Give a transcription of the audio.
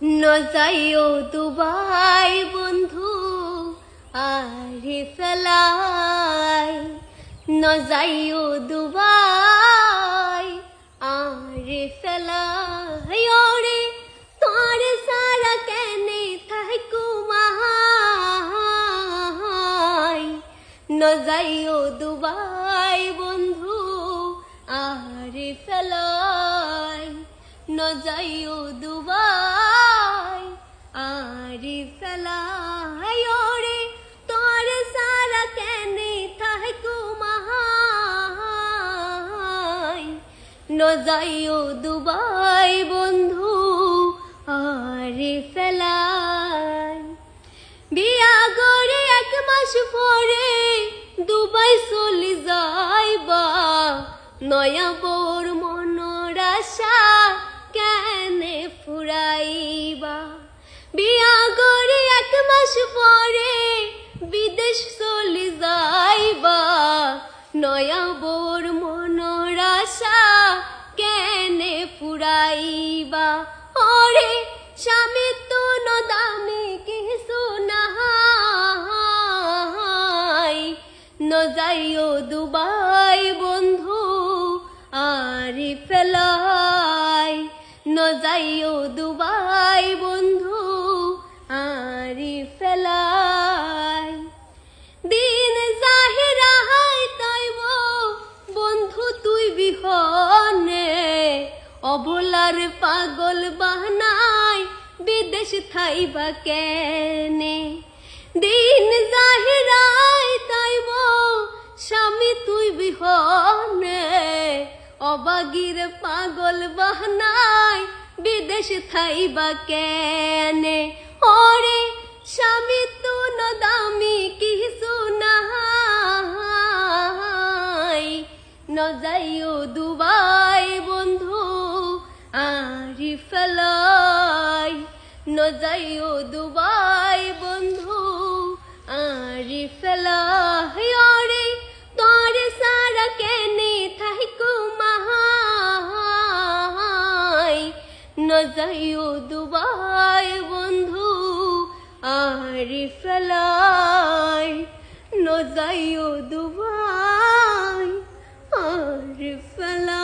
ন যাইও দুবাই বন্ধু আরে ফেলাই, ন যাইও দুবাই আরে ফেলাই। ওরে তোর সারা কেনে থাইকু মাহাই, ন যাইও দুবাই বন্ধু আরে ফেলাই, ন যাইও দুবাই আরে ফেলাই। ওরে তোর সারা কেনে থাইকু মাহাই, ন যাইও দুবাই বন্ধু আরে ফেলাই। বিয়া করে 1 মাস পরে দুবাই চলে যাইবা, নয়া বউর মনের আশা কেনে ফুরাইবা। বিয়া করে 1 মাস পরে বিদেশ চলে যাইবা, নয়া বউর মনের আশা কেনে ফুরাইবা। ওরে স্বামী তো দামি কিছু নাই, ন যাইও দুবাই বন্ধু আরে ফেলাই, ন যাইও দুবাই বন্ধু আরে ফেলাই। দিন জাহিরা হাই তাইব বন্ধু তুই বিহনে, অবলার পাগল বাহনাই বিদেশ থাইবা কেনে। দিন জাহিরাই তাইব স্বামী তুই বিহনে, অবাগির পাগল বাহনাই বিদেশ থাইবা কেনে। ওরে স্বামী তো দামি কিছু নাই, ন যাইও দুবাই বন্ধু আরে ফেলাই, ন যাইও দুবাই বন্ধু আরে ফেলাই। ওরে তোর সারা কেনে থাইকু মাহাই, ন যাইও দুবাই বন্ধু আরে ফেলাই, ন যাইও দুবাই আরে ফেলাই।